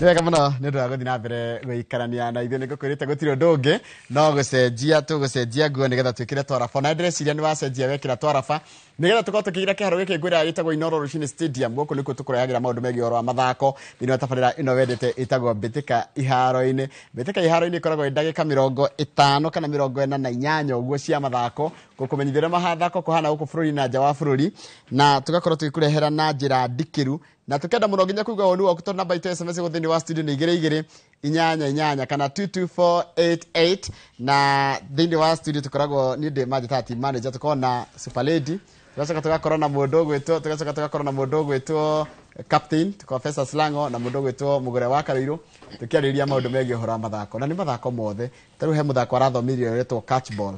Nĩwega mũno nĩ ũndũ wa gũthiĩ na mbere gũikarania na ithuĩ nĩngũkwĩrĩte gũtirĩ ũndũ ũngĩ no gũcenjia tũgũcenjia nguo nĩgetha twĩkĩre twaraba na ndĩreciria nĩ wacenjia wekĩra twaraba nĩgetha tũkorwo tũkĩgira kĩharo gĩkĩ ngwĩra gĩtagwo Inooro Rũcinĩ Stadium gũkũ nĩkuo tũkũrehagĩra maũndũ megiĩ ũhoro wa mathako thĩinĩ wa tabarĩra ĩno wendete ĩtagwo mbĩtĩka iharo-inĩ. Mbĩtĩka iharo-inĩ ĩkoragwo ĩ ndagĩka 50 kana 48 ũguo cia mathako gũkũmenyithia ũrĩa mathako kũhana gũkũ bũrũri na nja wa bũrũri na tũgakorwo tũgĩkũrehera na njĩra ndikĩru na tukenda muno nginya kuga woni waku to namba itu SMS guthini wa studio ni 22 kana 22488 na thini wa studio tukoragwo ni de majitati manager tukona super lady tugakorwo na mundu gwitwo tugakorwo na mundu gwitwo captain Professor Slango na mundu gwitwo Mugure wa Karuiru tukiarĩria maundu megiĩ ũhoro wa mathako na ni mathako mothe taru he muthako arathomithirio wetwo catch ball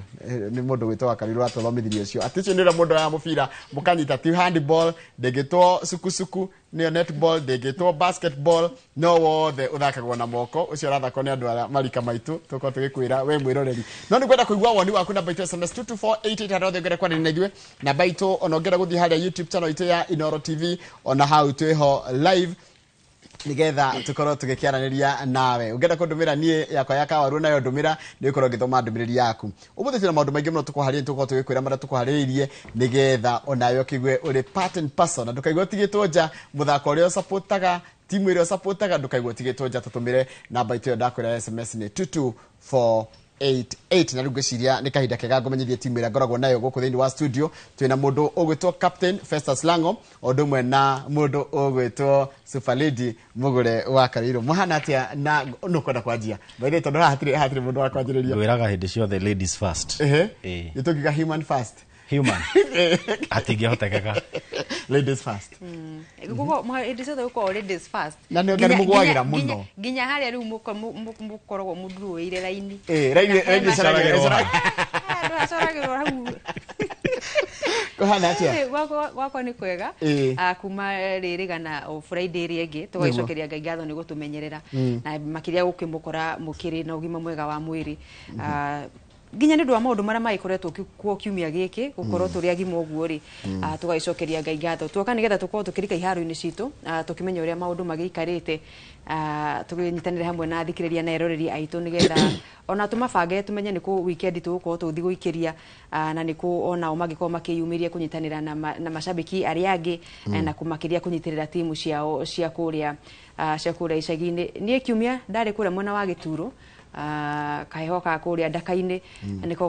ni mundu gwitwo wa Karuiru athomithirio ucio aticio nira mundu ya mubira mukanyita ti handball ndegitwo sukusuku ni netball ndegitwo basketball no wothe uthakagwo na moko ucio arathako ni andu arĩa marika maitu tuko tugikwira we mwiroreri no ni kwenda kuigua woni waku namba itu SMS 22488 arothe ngere kwa ni ithuĩ namba itu onongera guthi haria YouTube channel itu ya Inooro TV ona how tweho live nigetha tukorwo tugikiaranĩria nawe ungenda kundumira nie yakwa ya kawaru nayo ndumira ni ukorwo ngithoma ndumiriri yaku umuthi tuna maundu maingi muno tukuharĩrie tukorwo tugikwira mara tukuharĩrie nigetha onayo kigwe uri part and parcel na ndukaigwo tigitwo nja muthako ũrĩa supportaga timu ĩrĩa supportaga ndukaigwo tigitwo nja tutumire namba itu ndakwira SMS ni 22488 na rugeciria ni kahinda kega ngomenyithie timu ĩrĩa ngoragwo nayo gũkũ thĩinĩ wa studio twina mũndũ ũgwĩtwo Captain Festus Lango ũndũ ũmwe na mũndũ ũgwĩtwo Super Lady Mugure wa Karuiru muhana atia na nukwenda kwanjia baile tondu hatire mundu wa kwanjĩrĩria wĩraga hĩndĩ ciothe ladies first nĩtũkiga human first human atingĩhotekeka ladies first guko hĩndĩ ciothe guko ladies first na nĩ ngari mugwagira muno nginya harĩa rĩu mukoragwo mũndũrũire raini raini caragĩrwo hau kohana atia gwakwa ni kwega kuma ririgana o Friday ri ĩngĩ tũgaicokeria Ngai ngatho nĩ gũtũmenyerera na makiria gũkĩmũkora mũkĩrĩ na ũgima mwega wa mwĩrĩ nginya nĩ ndwa maũndũ marĩa maikoretwo kuo kiumia gĩkĩ gũkorwo tũrĩ agima ũguo ri tũgaicokeria Ngai ngatho tuoka nĩgetha tũkorwo tũkĩrika iharo-inĩ citũ tũkĩmenya ũrĩa maũndũ magĩikarĩte tũnyitanĩre hamwe na thikĩrĩria na eroreri aitũ nĩgetha ona tũmabange tumenye nĩ kũ weekend tũgũkorwo tũthi gũikĩria na nĩ kũ ona o magĩkorwo makĩyumĩria kũnyitanĩra na macambĩki arĩa angĩ na kũmakĩria kũnyitĩrĩra timu ciao cia kũrĩa icagi-inĩ niĩ kiumia ndarĩ kũrĩa mwena wa Gĩturo kaheho ka kũrĩa ndaka-inĩ nĩko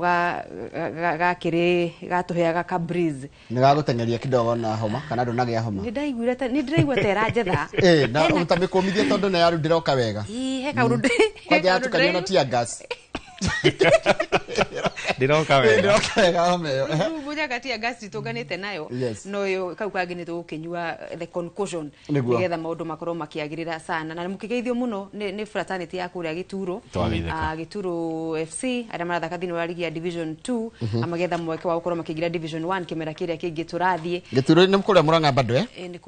gakĩrĩ gatũheaga ka breeze nĩ gagũtengeria kidogo na homa kana ndũnagĩa homa nĩ ndĩraigua ta ĩranjetha na ũtamĩkũmithia tondũ na yaru ndĩroka wega he kaũndũ kwanja yatukanio na tear gas ndiroka wega homeyo buja kati ya gas tuganite nayo no yo kau kangĩ nĩ tũgũkĩnyua the concussion nĩgetha maũndũ makorwo makĩagĩrĩra sana na mũkĩgeithio mũno nĩ fraternity ya kũrĩa Gĩturo Gĩturo FC arĩa marathaka thĩinĩ wa ligi ya division 2 amagetha mweke wa gũkorwo makĩingĩra division 1 kĩmera kĩrĩa kĩngĩ tũrathiĩ Gĩturo nĩ kũrĩa Mũrang'a bado nĩ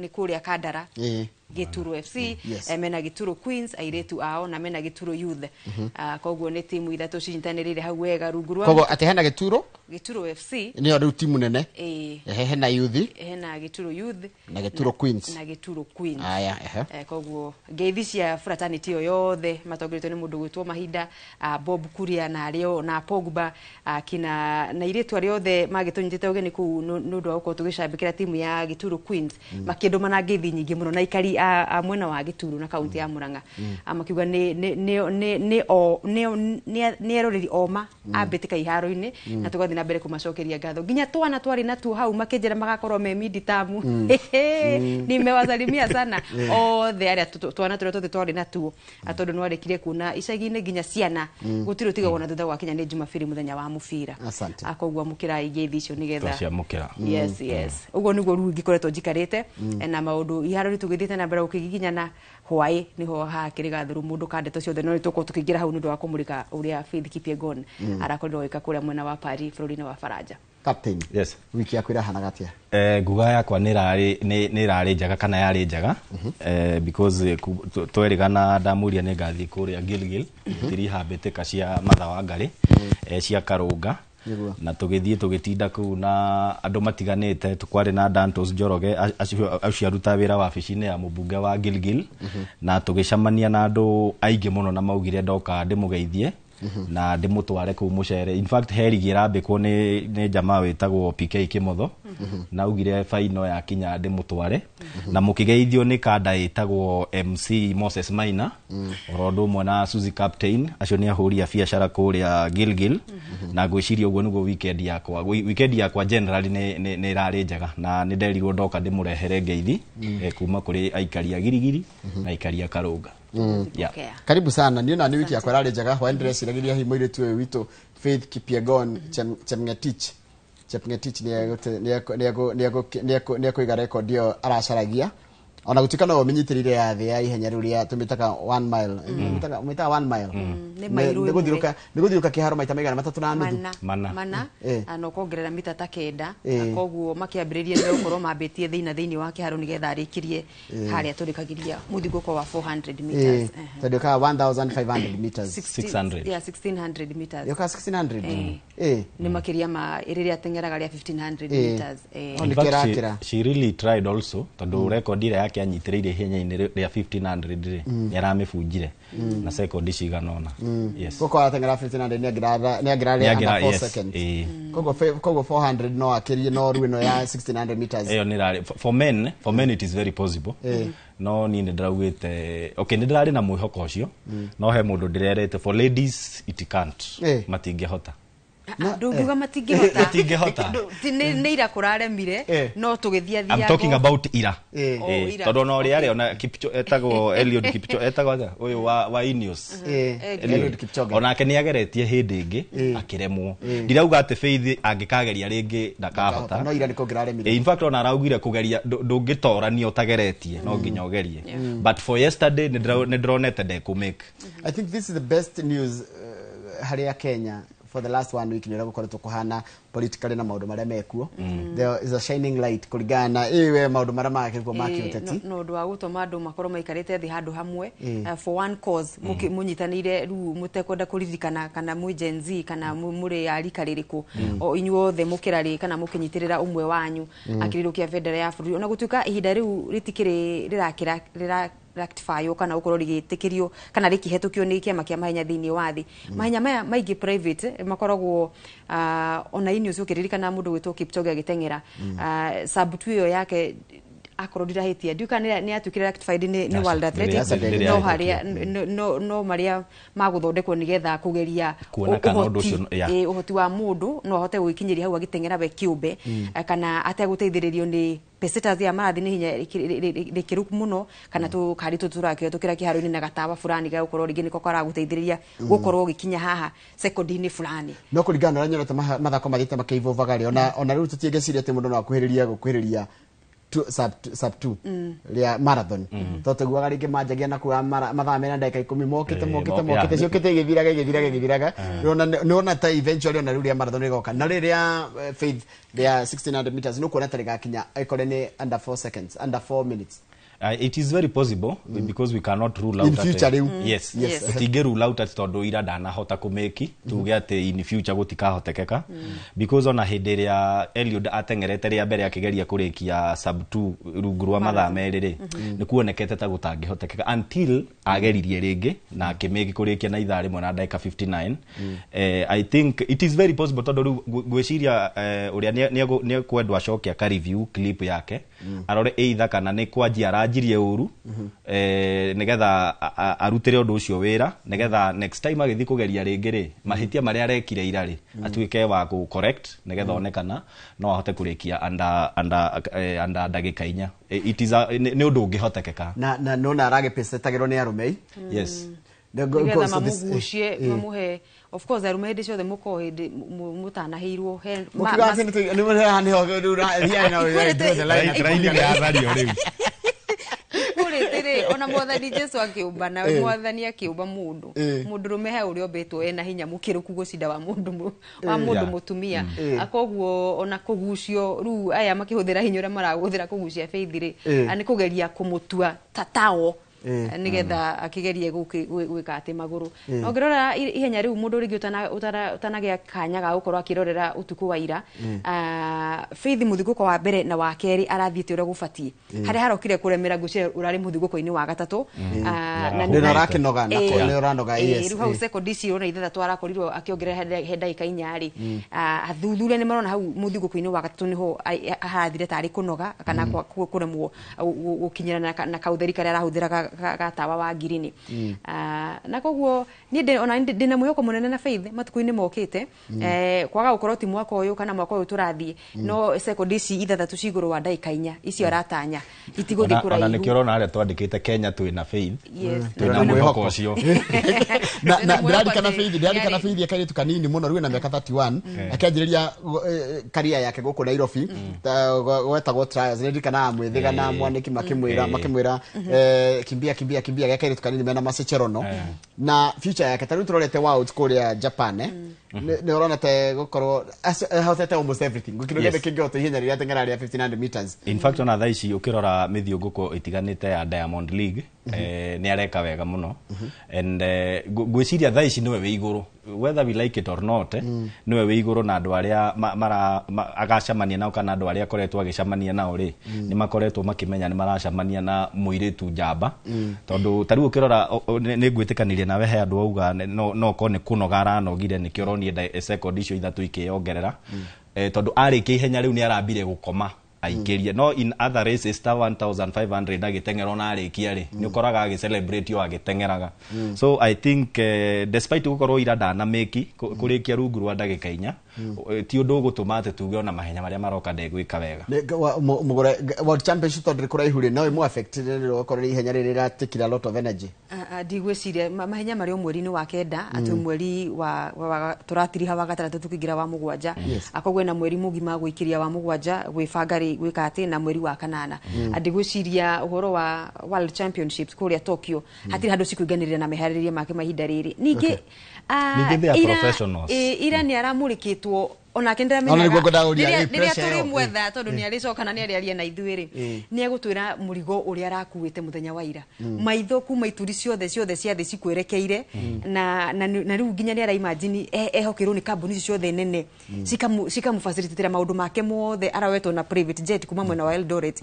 kũrĩa Kandara Gĩturo FC mena Gĩturo Queens airetu ao na mena Gĩturo Youth koguo nĩ timu ithatũ cinyitanĩrĩire hau wega rungu rwa koguo ati hena Gĩturo FC nĩyo rĩu timu nene hena Youth hena Gĩturo Youth na Gĩturo Queens na Gĩturo Queens aya koguo ngeithi cia fraternity yo yothe matongoretwo nĩ mũndũ gwĩtwo Mahinda Bob Kuria na arĩo na Pogba kina na iretu arĩa othe magĩtũnyitĩte ũgeni kũu nĩ ũndũ wa gũkorwo tũgĩcambĩkĩra timu ya Gĩturo Queens makĩndũmana ngeithi nyingĩ mũno na ikari a mwena wa Gĩturo na kaunti ya Mũrang'a makiuga nĩ eroreri oma a mbĩtĩka iharo-inĩ na tũgathiĩ na mbere kũmacokeria ngatho nginya twana twarĩ natuo hau makĩnjĩra magakorwo me miditamu nimewasalimia sana othe arĩa twana tũrĩa tũthe twarĩ natuo tondũ nĩ warĩkire kuona icagi-inĩ nginya ciana gũtirĩ ũtigagwo na thutha gwakinya nĩ Jumapili mũthenya wa mũbira koguo amũkĩrai ngeithi icio nĩgetha ũguo nĩguo rĩu ngĩkoretwo njikarĩte na maũndũ iharo-inĩ tũgĩthiĩte na mbere gũkĩgiginyana hwaĩ niho hakĩrĩ gathuru mũndũ kandeto ciothe no nĩtũkorwo tũkĩingĩra hau nĩ ũndũ wa kũmũrĩka ũrĩa Faith Kipyegon arakorirwo gwĩka kũrĩa mwena wa Paris bũrũri-inĩ wa Faranja. Captain wiki yaku ĩrahana gatia nguga yakwa nĩ ĩrarĩ njega kana yarĩ njega because twerĩgana ndamuria nĩ ngathiĩ kũrĩa Gilgil tiri hambĩtĩka cia matha wa Ngarĩ cia Karũnga na tugithie tugitinda ku na andu matiganite tukwari na Dantos Njoroge acio aruta wira wa wabici-ini ya mubunge wa Gilgil na tugicamania na andu aingi muno na maugire ndoka ndimugeithie na ndimutware ku mucere. In fact herigi rambikwo ni jamaa wetagwo PK Kimotho na ugire faino ya kinya ndimutware na mukigeithio ni kanda itagwo MC Moses Maina orondo mwe na Suzy Captain acio ni ahuri ya biacara kuria Gilgil na gwiciria uguo nugo weekend yakwa generally ni rari njega na ni nderirwo ndoka ndimurehere ngeithi kuma kuri aikari ya Girigiri na aikari ya Karunga. Karibu sana. Niona ni wiki yakwa rari njega hwa ndress iragiria hi mwire tuwe wito Faith Kipyegon Chepngetich ni kuiga record yo aracaragia ona gutika no minyitirire ya thi ya ihenya riu ria tumitaka 1 mile umita 1 mile ni guthiruka kiharo maita maigana matatu na nuthu mana no kongerera mita ta kenda koguo makiambiririe ndio korwo mambitie thiini wa kiharo nigetha arikirie haria turikagiria muthigo kwa 400 meters tadi ka 1500 meters 600 1600 meters yoka 1600 ni makiria ma iriria tengeraga ria 1500 meters in fact she really tried also tondu record ile yake anyitireire ihenya-ini ria 1500 yaramibunjire na second ciganona. Yes koko atengera 1500 ni agrare under 4 seconds koko 400 no akirie no ruino ya 1600 meters ni rari for men it is very possible no ni ndraugite okay ni ndrari na mwihoko ucio no he mundu ndirerete for ladies it can't matingehota ndungiuga matingehota ni ira kuraremire no tugithia I'm talking about ira tondu no ri ari ona Kipcho etagwo Eliud Kipcho etagwo uyu wa Ineos Eliud Kipchoge onake ni ageretie hindi ingi akiremwo ndirauga ati Faith angikageria ringi ndakahota no ira ni kungiraremire in fact ona araugire kugeria ndungitorania utageretie no nginya ugerie but for yesterday ni ndronete ndekumake. I think this is the best news haria Kenya for the last 1 week nira gukorwo tukuhana politically na maundu maria mekuo there is a shining light kurigana iwe maundu maria makirwo makioteti no ndo agutoma andu makorwo maikarite thi handu hamwe for one cause munyitanire ru mutekwenda kuririkana kana mu Gen Z kana muri arika ririku o inyuothe mukirari kana mukinyitirira umwe wanyu akirirukia federal ya buri ona gutuika ihinda riu ritikiri rirakira rectify kana ukorwo rigitikirio kana rikihetukio ni kiama kia mahenya thiini wa thi mahenya maya maingi private makoragwo ona Ineos ukiririkana mundu gwitwo Kipchoge agitengera subtwio yake akorwo ndirahitia nduka ni atukire rectified ni World Athletics no haria no maria maguthondekwo nigetha kugeria uhoti wa mundu no hote gwikinyiria hau agitengera we kiumbe kana ateguteithiririo ni peseta ya marathi ni hinya rikiruku muno kana tu kari tuturakio tukira kiharo-ini na gatawa fulani ga ukorwo ringi niko kara guteithiriria gukorwo gikinya haha second-ini fulani no kuringana na nyoro mathako mathite makeivovaga ri ona riu tutiegeciria ati mundu no akuhiriria sub 2 ria marathon toteguaga ringi manjagia na kuwa mathaa mena ndagika 10 mokite ciokite igithiraga nona ta eventually ona ria marathon rigoka na riria Faith ria 1600 meters no kuona tariga kinya ikore ni under 4 seconds under 4 minutes. It is very possible because we cannot rule out in future yes tinge rule out at tondu ira ndanahota kumeki tuge ati in future gutikahotekeka because ona hindi ria Eliud atengerete ria mbere akigeria kurikia sub 2 rungu rwa mathaa meriri ni kuonekete ta gutangihotekeka until ageririe ringi na kimeki kurikia na ithaa rimwe na dakika 59 I think it is very possible tondu gwiciria uria ni kwendwa acokia ka review clip yake arore either kana ni kwanjia aranjirie uru nigetha arutire undu ucio wira nigetha next time agithi kugeria ringi ri mahitia maria arekire irari atuike wa ku correct nigetha onekana no ahote kurikia anda ndagika 4 it is ni undu ungihotekeka na nona aragepesetagirwo ni arumei yes nigetha mamugucie mamuhe of course arume hindi ciothe muko hindi mutanahirwo he mukiga ni muhani ho ria na line ya radio riu kuritire ona mwathani Jesu akiumba na mwathani akiumba mundu rume he uri ombetwo ena hinya mukiruku gucinda wa mundu mutumia akoguo ona kugucio ru aya makihuthira hinya ura maraguthira kugucia Faith ri ani kugeria kumutua tatao nigetha akigerie gwika ati maguru no ngirora ihenya riu mundu ringi utanagia kanya ga gukorwo akirorera utuku wa ira Faith muthiguko wa mbere na wa keri arathiite uria gubatie hari harokire kuremera ngucia urari muthiguko-ini wa gatatu na ni rakinoga na ko ni uranoga yes riu hau second DC ona ithatatu arakorirwo akiongerera he ndagika inyari athuthuria ni marona hau muthiguko-ini wa gatatu niho harathire tari kunoga kana kuremwo gukinyira na kautheri karia arahuthira gatawa wa ngirini na koguo ni ona ndina mwihoko munene na Faith matuku-ini mokite kwaga gukorwo ti mwaka uyu kana mwaka uyu turathie no second DC ithathatu ciguru wa ndagika inya icio aratanya itiguthi kuraihu ona nikirona aria twandikite Kenya twina Faith twina mwihoko ucio na ndirarikana Faith akari tukanini muno riu na miaka 31 akianjiriria career yake guku Nairobi gwetagwo trials ndirikana mwithigana mwaniki makimwira kimbia gakari tukanini mena masecherono na future yake tariu turorete Worlds kuria Japan ne urona te gukorwo hotete almost everything gukirogete kingoto ihenya riria tengera ria 1500 meters in fact ona thaici ukirora mithiunguko itiganite ya Diamond League ni areka wega muno and gwiciria thaici niwe we iguru whether we like it or not niwe we iguru na andu aria agacamania nao kana andu aria akoretwo agicamania nao ri ni makoretwo makimenya ni maracamania na muiritu njamba tondu tariu ukirora ni ngwitikaniria nawe he andu auga no kone kunoga aranogire ni kioronie second icio ithatu ikiongerera tondu arikia ihenya riu ni arambire gukoma aikirie no in other races star 1500 agitengera na arikia ri ni ukoraga agicelebrate yo agitengeraga so I think despite gukorwo ira ndana meki kurikia rungu rwa ndagika inya ti undu gutuma ate tuge ona mahenya maria maroka ndegwika wega mugore World Championship tondre kuraihuri no imu affected ro korori ihenya riri ratikira lot of energy ndigwiciria mahenya mari mweri-ini wa kenda atu mweri wa turatiriha wa gataratu tukigira wa mugwanja akogwe na mweri mugima gwikiria wa mugwanja gwibangari gwika ati na mweri wa kanana ndigwiciria uhoro wa World Championships kuria Tokyo hatiri handu cikuiganirira na mehaririria make mahinda riri ningi ira ni aramurikitwo ona kendera menya riria turi mwetha tondu ni aricokana ni ariaria na ithuiri ni egutwira murigo uria arakuite muthenya wa ira maitho kuma ituri ciothe cia thi cikwerekeire na riu nginya ni ara imagine ehokirwo ni kambuni ciothe nene cikamu facilitate maundu make mothe arawetwo na private jet kuma mwena wa Eldoret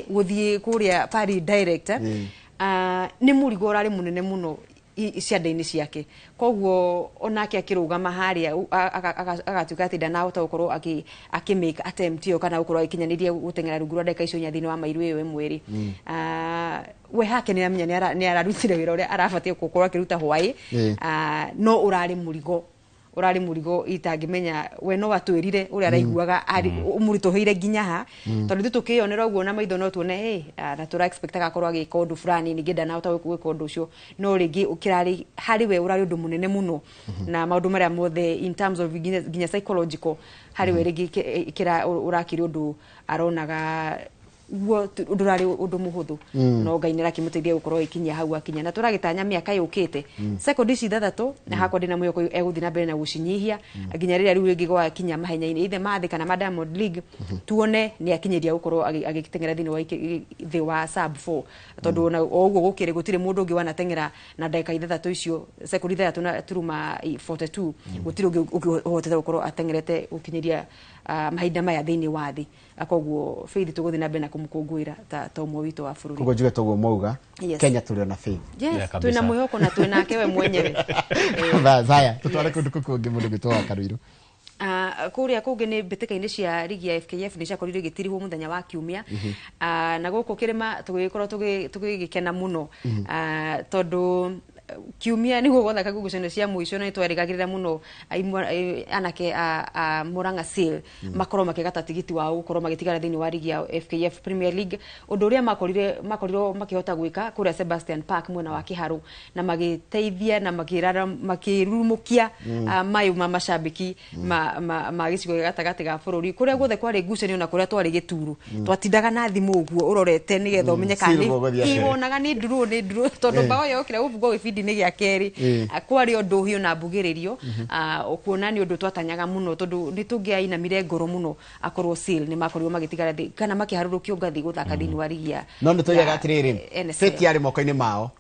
guthie kuria Paris direct ni murigo urari munene muno cianda-ini ciake koguo onake akirugama haria agatuka ati ndanahota gukorwo akimake attempt yo kana gukorwo ikinyanirie gutengera rungu rwa ndeka icio nyathini wa mairu iyo mweri we hake ni amenya ni ararutire wira uria arabatie gukorwo akiruta hwai no urari murigo itangimenya we no watwirire uria araiguaga umuritoheire nginya ha tondu tukionera uguo na maitho no tuone na tura expect agakorwo agika undu fulani ningenda na utawe gwika undu ucio no ringi ukirari hari we urari undu munene muno na maundu maria mothe in terms of nginya psychological hari we ringi kira urakiri undu aronaga wo ndurari undu muhuthu no ngainira kimuteithia gukorwo ikinya hau akinya na turagitanya miaka yukite second ici thathatu na hakwa ndina mwiko eguthi na mbere na gucinyihia nginya riria riu ringi gwa kinya mahenya-ini ithe mathi kana ma Diamond League tuone ni akinyiria gukorwo agitengera thini wa thi wa sub 4 tondu na oguo gukire gutire mundu ungi wanatengera na ndagika ithathatu icio second ithatu na turuma 42 gutire ungihotete gukorwo atengerete ukinyiria mahinda maya thini wa thi akoguo Faith tuguthi na bena kumukungwira ta umwe witu wa bururi kugo juge togo mauga Kenya tuli na Faith twina mwihoko na twina kewe mwenyewe zaya tutware kundu kukungi mundu gitwa Karuiru kuria kungi ni bitika-ini cia ligi ya FKF ni ciakorirwo igitirihwo muthenya wa kiumia na guku kirima tugikorwo tugigikena muno tondu kiumia ni gugotha kagugucano cia muico na twarigagirira muno anake Murang'a Seal makorwo makigata tigiti wa gukorwo magitigara thini wa ligi ya FKF Premier League undu uria makorirwo makihota gwika kuria Sebastian Park mwena wa Kiharu na magiteithia na makirumukia mayu ma mashabiki ma gicigo gatagati ga bururi kuria guothe kwari ngucanio na kuria twari gituru twatindaga na thimu uguo urorete nigetha umenye kana iwonaga ni nduru tondu bao yo kira uvugo gĩbindi nĩ gĩa kerĩ kwarĩ ũndũ hiũ na mbugĩrĩrio kuona nĩ ũndũ twatanyaga mũno tondũ nĩ tũngĩainamire ngoro mũno akorwo Seal nĩ makorirwo magĩtigara thĩ kana makĩharũrũkio ngathĩ gũthaka thĩinĩ wa ligi ya no nĩ tũigaga atĩrĩrĩ City yarĩ moko-inĩ mao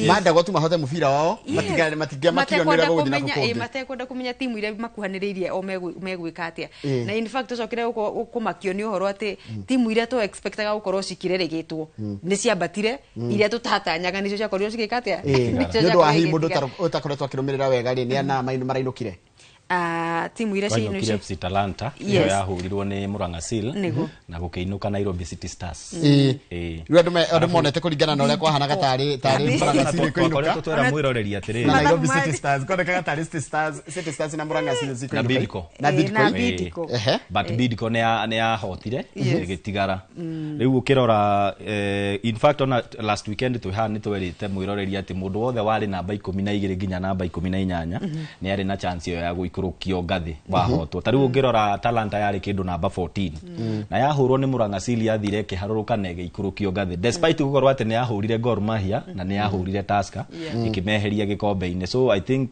mandagwo tu mahote mũbira wao matingĩamakionera gũthiĩ na gũkũmbĩ matekwenda kũmenya timu iria makuhanĩrĩirie o megwĩka atĩa na in fact tũcokire kũmakio nĩ ũhoro atĩ timu iria tũ expectaga gũkorwo cikirerĩgĩtwo nĩ ciambatire iria tũtatanyaga nĩcio ciakorirwo cigĩka atĩa nĩ ũndũ wa hihi mũndũ ũtakoretwo akĩrũmĩrĩra wega rĩ nĩ ana marainũkire timu iria ciinũkire FC Talanta iyo yahurirwo nĩ Murang'a Seal na gũkĩinũka Nairobi City Stars rĩu andũ monete kũringana na ũrĩa kwahanaga tarĩ Murang'a Seal kũinũka twera mwĩroreria atĩrĩrĩ Nairobi City Stars kwonekaga tarĩ City Stars na Murang'a Seal cikũinũka na Bidco but Bidco nĩ yahotire ĩgĩtigara rĩu ũkĩrora in fact on last weekend nĩ twerĩte mwĩroreria atĩ mũndũ wothe warĩ namba 12 nginya namba 18 nĩ arĩ na chance ĩyo ya gũikũrũkio ngathĩ wahotwo tarĩu ũngĩrora Talanta yarĩ kĩndũ namba 14 na yahũrwo nĩ Murang'a Seal yathire ĩkĩharũrũka na ĩgĩikũrũkio ngathĩ despite gũkorwo atĩ nĩ yahũrire Gor Mahia na nĩ yahũrire Tusker ĩkĩmeheria gĩkombe-inĩ so I think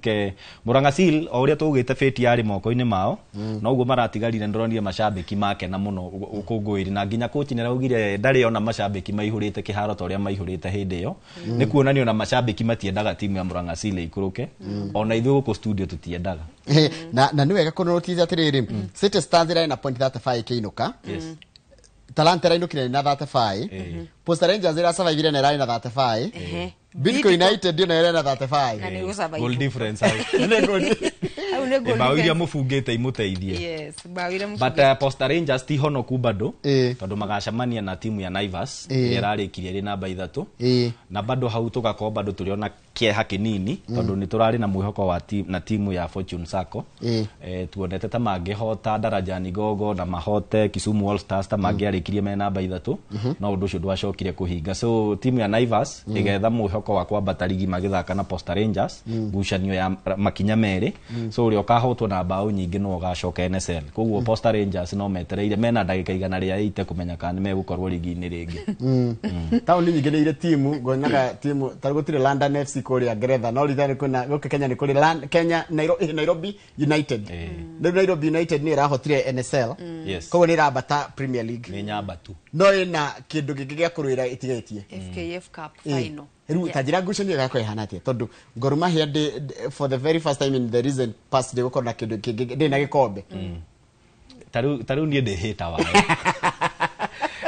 Murang'a Seal o ũrĩa tũgĩte fate yarĩ moko-inĩ mao no ũguo maratigarire ndĩronire macambĩki make na mũno ũkũngũĩri na nginya coach nĩ araugire ndarĩ ona macambĩki maihũrĩte kĩharo ta ũrĩa maihũrĩte hĩndĩ ĩyo nĩ kuonania ona macambĩki matiendaga timu ya Murang'a Seal ikũrũke ona ithuĩ gũkũ studio tutiendaga na nĩ wega kũnotithia atĩrĩrĩ City Stars ĩrĩ na point 35 ĩkĩinũka Talanta ĩrainũkire na 35 Posta Rangers ĩrasurvivire na ĩrarĩ na 35 Bidco United ndio ĩrĩ na 35 goal difference bao iria mũbungĩte imũteithie but Posta Rangers ti honoku bado tondũ magacemania na timu ya Naivas ĩrĩa ĩrarĩkirie ĩrĩ namba 3 na bado hau tũgakorwo bado tũrĩona kĩeha kĩnini tondũ nĩ tũrarĩ na mwĩhoko na timu ya Fortune Sacco tuonete ta mangĩhota Daraja Nigogo na mahote Kisumu All Stars ta mangĩarĩkirie me namba 3 no ũndũ ũcio ndwacokire kũhinga so timu ya Naivas ĩgetha mwĩhoko wa kwambata ligi magĩthaka na Posta Rangers ngucanio ya makinya merĩ so ũrĩa ũkahotwo na mbaũ nyingĩ no ũgacoka NSL koguo Posta Rangers no metereire mena ndagĩka igana rĩa 8 kũmenya kana nĩ megũkorwo ligi-inĩ rĩngĩ taũni nyingĩ nĩ irĩ timu ngonaga timu tarĩ gũtirĩ London FC kũrĩa Ngeretha no rĩtha kuna gũkũ Kenya nĩ kũrĩ Kenya Nairobi United rĩu Nairobi United nĩ ĩrahotire NSL koguo nĩ ĩrambata Premier League nĩ nyambatu no ĩna kĩndũ kĩngĩ gĩa kũrũĩra ĩtigetie FKF Cup final rĩu tanjira ngucanio gakwa ĩhana atĩa tondũ Gor Mahia for the very first time in the recent past ndĩ gũkorwo na kĩndũ kĩngĩ ndĩ na gĩkombe tarĩu niĩ ndĩ hĩta wayo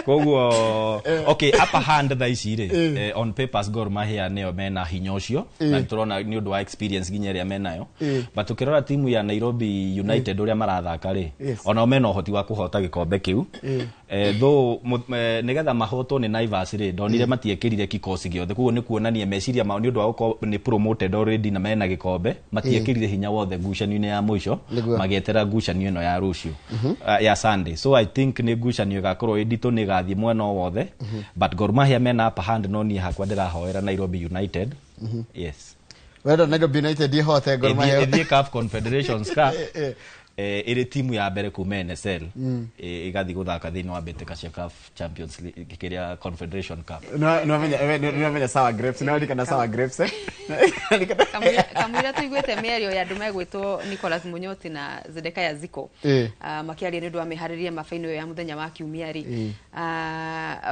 koguo okay upper hand tha ici rĩ on papers Gor Mahia nĩo mena hinya ũcio na tũrona nĩ ũndũ wa experience nginya ĩrĩa menayo but tukĩrora timu ya Nairobi United ũrĩa marathaka rĩ ona mena ũhoti wa kũhota gĩkombe kĩu though nĩgetha mahotwo nĩ Naivas rĩ ndonire matiekĩrire kikosi gĩothe koguo nĩ kuonania meciria mao nĩ ũndũ wa gũkorwo nĩ promoted already na mena gĩkombe matiekĩrire hinya wothe ngucanio-inĩ ya mũico magĩetera ngucanio ĩno ya rũciũ ya Sunday so I think nĩ ngucanio ĩgakorwo ĩnditũ nĩ gathiĩ mwena wothe but Gor Mahia mena upper hand no niĩ hakwa ndĩrahoera Nairobi United yes wendo Nairobi United ihote Gor Mahia ĩthiĩ CAF Confederations Cup ĩrĩ timu ya mbere kuma NSL ĩgathiĩ gũthaka thĩinĩ wa mbĩtĩka cia CAF Champions League kĩrĩa Confederation Cup no menya sawa grapes no rikana sawa grapes kamwira tuiguĩte mĩario ya andũ megwĩtwo Nicholas Munyoti na Zedekaya Ziko makĩaria nĩ ũndũ wa mĩharĩrĩria mabaino ya mũthenya wa kiumia rĩ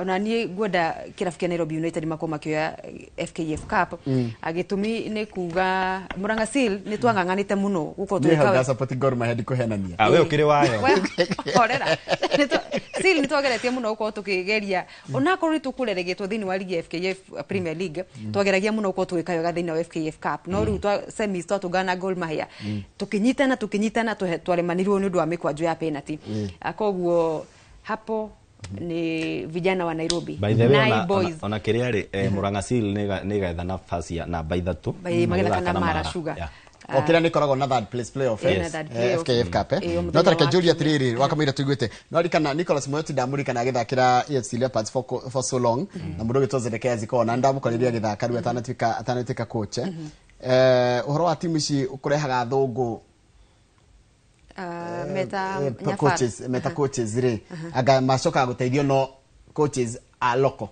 ona niĩ ngwenda kĩrabu kĩa Nairobi United makorwo makĩoya FKF Cup agĩtũmi nĩ kuga Murang'a Seal nĩ twang'ang'anĩte mũno gũkorwo twĩka support Gor Mahia kuhenania we ukiri wayo orera Seal ni twageretie muno uko tukigeria ona korwo tukureregetwo thini wa ligi ya FKF Premier League twageragia muno uko twikayoga thini wa FKF Cup no riu twa semis twatugana Gor Mahia tukinyitana twaremanirwo ni undu wa mikwanjo ya penalty akoguo hapo ni vijana wa Nairobi by the way ona kiria ri Murang'a Seal ni getha nafasi ya namba 3 magetha kana Mara Sugar okira ni koragwo na third place playoff FKF Cup no tareke Julia Tiriri wakamira tuiguite no rikana Nicholas Moyoti ndamurikana agithakira AFC Leopards for so long na mundu gitoze Zedekaya Ziko na ndamukoriria githaka riu atanatuika coach uhoro wa timu ici ukurehaga thungu meta coaches ri aga macoka guteithio no coaches a local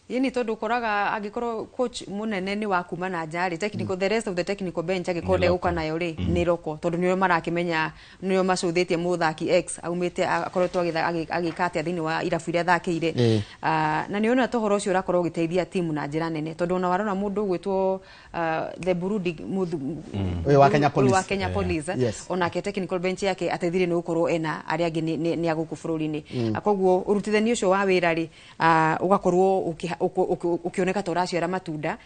Yeni tondu koraga agikorwo coach munene ni wa kuma na njari technical the rest of the technical bench agikode uka nayo ri ni roko tondu niyo marakimenya niyo macuthitie muthaki X aumite akoretwo agikate thini wa irabu iria thakire na niyo na tohoro ucio urakorwo giteithia timu na njira nene tondu na warona mundu gwitwo the Burundi wa Kenya Police ona ke technical bench yake ateithire ni gukorwo ena ari angi ni aguku bururi-ini koguo urutithania ucio wa wira ri ugakorwo ukioneka toraciara matunda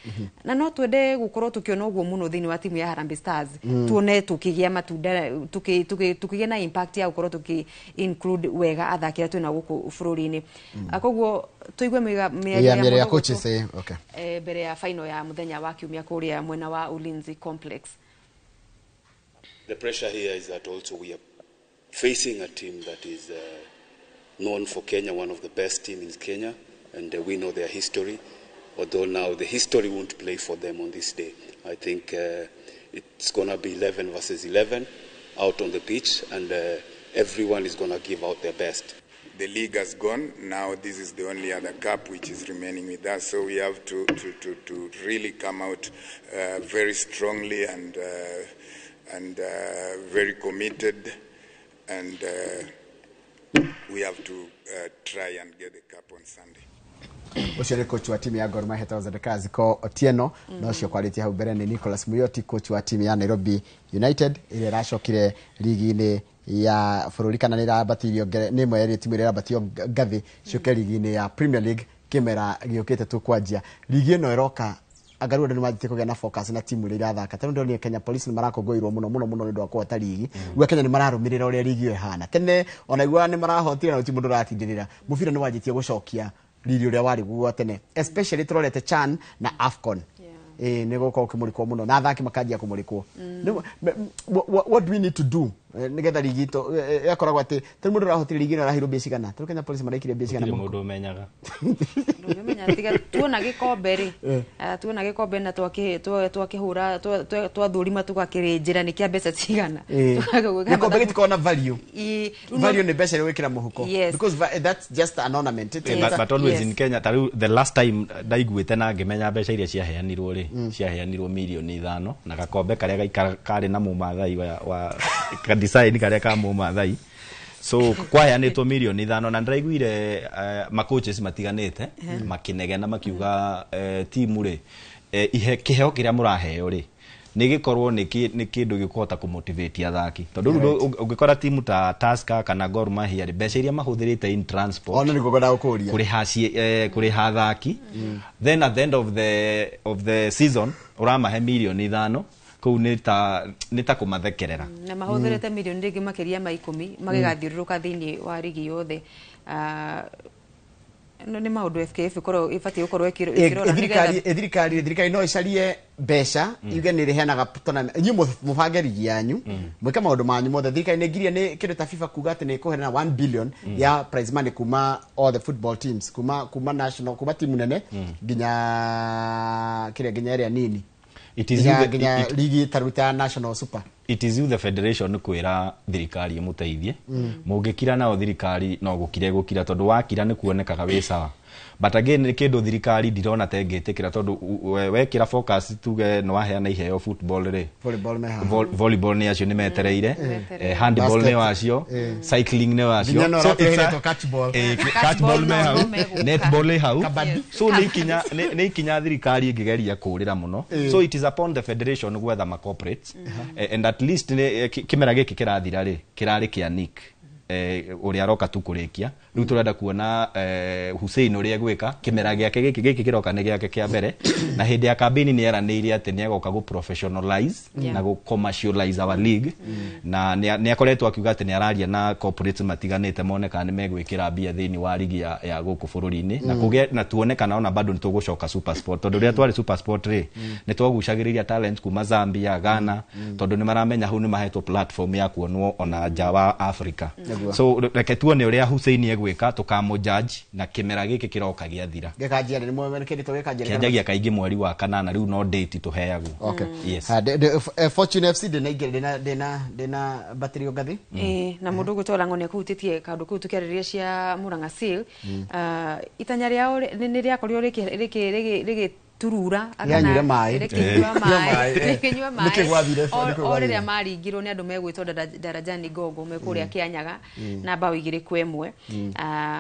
na no twende gukorwo tukiona uguo muno thini wa timu ya Harambee Stars tuone tukigia matunda tukigia na impact ya gukorwo tuki include wega athakira twina guku bururi-ini koguo tuigue mĩario ya coaches mbere ya final ya muthenya wa kiumia kuria mwena wa Ulinzi Complex. The pressure here is that also we are facing a team that is known for Kenya, one of the best teams in Kenya, and we know their history, although now the history won't play for them on this day. I think it's going to be 11 versus 11 out on the pitch, and everyone is going to give out their best. The league has gone. Now this is the only other cup which is remaining with us, so we have to really come out very strongly and very committed, and we have to try and get the cup on Sunday. Ucio coach wa timu ya Gor Mahia Thousand Kazi ko Otieno no ucio kwaliti hau mbere ni Nicholas Muyoti coach wa timu ya Nairobi United ile racokire ligi-ini ya bururi kana ni rabatirio ni mwe ya timu ile rabatio ngathi coke ligi-ini ya Premier League kimera giokete tu kwanjia ligi ino iroka agaru ndu majite kugea na focus na timu ile irathaka tano ndio ni Kenya Police ni marakongoirwo muno ndu akwa ta ligi gwa Kenya ni mararumirira uri ligi yo ihana tene ona igwa ni marahotira na timu ndu ratindirira mubira ni wajitie gucokia ligi uria wari guo tene especially turorete CHAN na AFCON ni goko kimurikwo muno na athaki makajia kumurikwo what do we need to do nigetha ligi to yakoragwo ati tari mundu rahotire ligi na rahiro besi kana tari Kenya Police maraikire besi kana mundu menyaga tiga tuona gikombe ri tuona gikombe na twakihura twathurima tugakirinjira ni kia mbeca cigana gikombe gitikona value ni mbeca ri wikira muhuko because that's just an ornament but always in Kenya the last time ndaiguite na ngimenya mbeca iria ciaheanirwo ri ciaheanirwo milioni 5 na gakombe karia gaikara kari na mumathai wa design karia ka mumathai so kwaheanitwo milioni 5 na ndiraiguire macoaches matiganite makinegena makiuga timu ri ihe kiheo kiria muraheo ri nigikorwo ni kindu gikuhota kumotivate athaki tondu ungikora timu ta Tusker kana Gor Mahia mbeca iria mahuthirite in transport ona niko goda ukuria kuriha athaki then at the end of the season uramahe milioni 5 kou nita kumathekerera na mahuthirite milioni ringi makiria ma 10 magigathiururuka thini wa ligi yothe no ni maundu FKF ikoro ifati ukoro ikirora thirikari no icarie mbeca yuge ni riheanaga tournament nyu mubange ligi yanyu mweka maundu manyu mothe thirikari ni ngiria ni kindu ta FIFA kuga ati ni kuheana 1 billion ya prize money kuma all the football teams kuma national kuma timu nene ginya area nini it is ligi taruta national super it is you the federation kwira thirikari imuteithie mungikira nao thirikari no gukira tondu wakira ni kuonekaga wi sawa but again ni kindu thirikari ndirona tengitikira tondu wekira focus tuge no waheana iheo football ri volleyball ni acio ni metereire handball ni wacio cycling ni wacio so catchball me hau netball ni hau so ni kinya thirikari ingigeria kurira muno so it is upon the federation gwetha ma corporates and at least kimera giki kirathira ri kirari kia Nick uri aroka tu kurikia riu turenda kuona Hussein uri agwika kimera giake giki kiroka ni giake kia mbere na hindi ya campaign ni eraneirie ati ni agoka go professionalize na go commercialize our league na ni akoretwo akiuga ati ni araria na corporates matiganite moneka ni megwikira bia thini wa ligi ya guku bururi-ini na kuge na tuonekana ona bado nitugucoka Super Sport tondu ria twari Super Sport ri ni twagucagiriria talent kuma Zambia Ghana tondu ni maramenya hu ni mahetwo platform ya kuonwo ona nja wa Africa so reke tuone uria Hussein egwika tukamo judge na kimera giki kiroka giathira gekanjia ni mwe kendito gekanjia kianjagia kaingi mweri wa kanana riu no date tuheagwo. Okay. Yes. Fortune FC dena battery ngathi na mundu gutora ngone kutitie kandu ku tukeriria cia Murang'a Seal itanya riao ni ria korio riki turura akana mai rekinywa mai ore maringirwo ni andu megwitwo Darajani Gogo mekuria Kianyaga na bao 2-1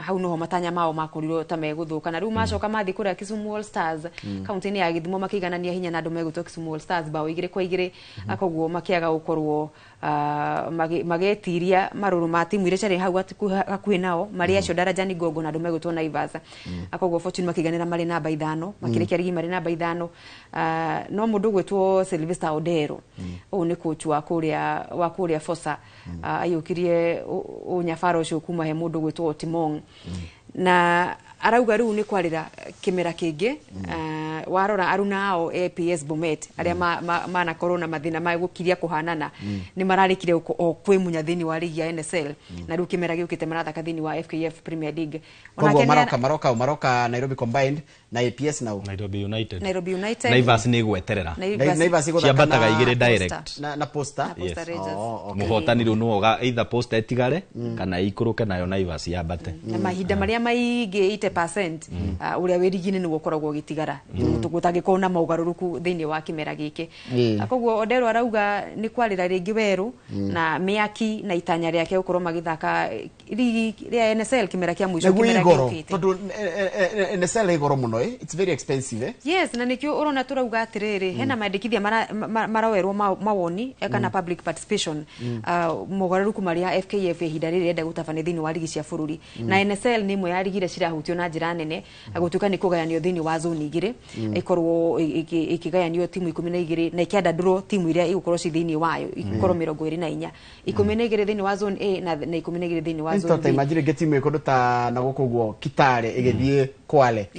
hau no matanya mao makorirwo ta meguthuka na riu macoka mathi kuria Kisumu All Stars kaunti-ini ya Githumo makiganania hinya na andu megwitwo Kisumu All Stars bao 2-2 akogwo makiaga gukorwo magetiria maruru ma timu ire cari hau hakuhi nao mari acio Darajani Gogo na andu megwitwo Naivas akogwo Fortune makiganira mari namba 5 makirekia rigi mari namba 5 no mundu gwitwo Sylvester Odero o ni coach wa kuria Fosa ayukirie unyafaro ucio kuma he mundu gwitwo Timong na arauga riu ni kwarira kimera kingi warora aruna ao APS Bomet aria mana corona mathina ma gukiria kuhanana ni mararikire o kwimunya thini wa ligi ya NSL na riu kimera giukite marathaka thini wa FKF Premier League maroka Nairobi Combined na APS nao Nairobi United Naivas ni gweterera Naivas ciambataga igire direct na Posta muhotani riu no either Posta etigare kana ikuruke nayo Naivas yambate na mahinda maria maigi 80% uria wirigine ni gukoragwo gitigara gutagikona na maugaruruku thiini wa kimera giki akogwo Odero arauga ni kwarira ringi weru na miaki na itanya riake gukorwo magithaka ligi ya NSL kimera kia mwisho kimera giki tondu NSL igoro muno it's very expensive yes na nikio urona turauga atiriri hena mandikithia marawerwo mawoni kana public participation mugaruruku maria FKF ihinda riri enda gutabania thiini wa ligi cia bururi na NSL ni imwe ya ligi cirahutio na njira nene agutuka ni kugayanio thiini wa zone igire ikorwo ikigayanio timu 12 na ikianda draw timu iria igukorwo ci thiini wayo ikorwo 24 12 thiini wa zone A na 12 thiini wa zone B imagine getimu ikondo ta na gukugwo Kitale igithie Kwale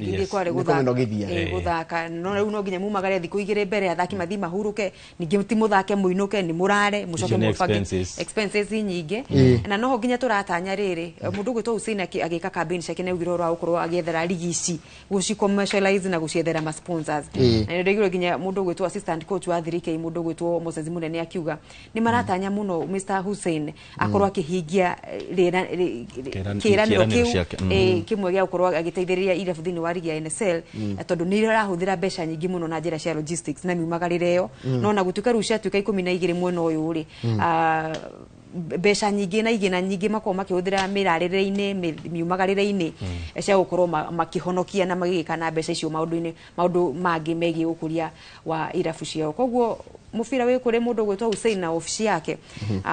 guthaka no riu no nginya mumagare thiku igire mbere athaki mathi mahuruke ningi timu thake muinuke ni murare mucoke mufagi expenses nyingi na no nginya turatanya riri mundu gwitwo Hussein agika campaign ciake ne ugiro rwa ukorwo agiethera ligi ici guci commercialize na guciethera ma sponsors na ndigiro nginya mundu gwitwo assistant coach wa 3K mundu gwitwo Moses Munene akiuga ni maratanya muno Mr Hussein akorwo akihingia kiraniro kiu kimwe gia ukorwo agiteithiriria ile thini wa ligi ya NSL tondu ni irahuthira mbeca nyingi muno na njira cia logistics na miumagarire yo no na gutuka rucia tuika 12 mwena uyu ri mbeca nyingi na nyingi makoma makihuthira mirarire-ini miumagarire-ini cia gukorwo makihonokia na magika na mbeca icio maundu mangi megi ukuria wa irabu ciao kogwo mufira we kure mundu gwitwa Hussein na ofisi yake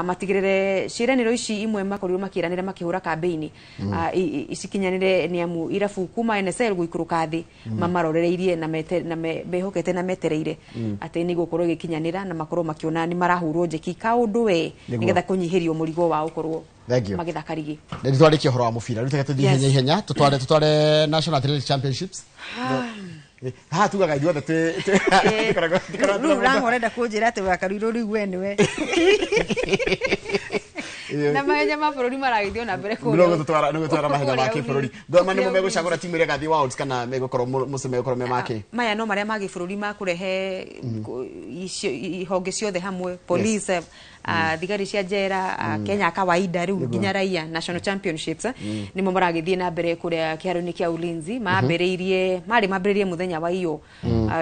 matigirire ciraniro ici imwe makorirwo makiranira makihura campaign isikinyanire ni amu irabu kuma NSL guikuruka thi mamarorereirie na behokete na metereire ati ni gukorwo gikinyanira na makorwo makiona ni marahurwo njeki kaundu we nigetha kunyihirio murigo wa ukorwo magithaka rigi ni twarikie horo wa mufira rutaka tuthie ihenya tutware National Athletics Championships tugaga ithuothe riu rangorenda kunjira ati wakaruirwo riu we niwe na mahenya ma bururi maragithio na mbere ko no gutwara mahenya ma kibururi ngoma ni megucagura timu iria gathi Worlds kana megukorwo muceme gukorwo me make maya no maria magi bururi ma kurehe ihonge ciothe hamwe police thigari cia njera Kenya kawaida riu nginya raia National Championships nimo maragithie na mbere kuria kiharoni kia ulinzi mambiririe muthenya wa iyo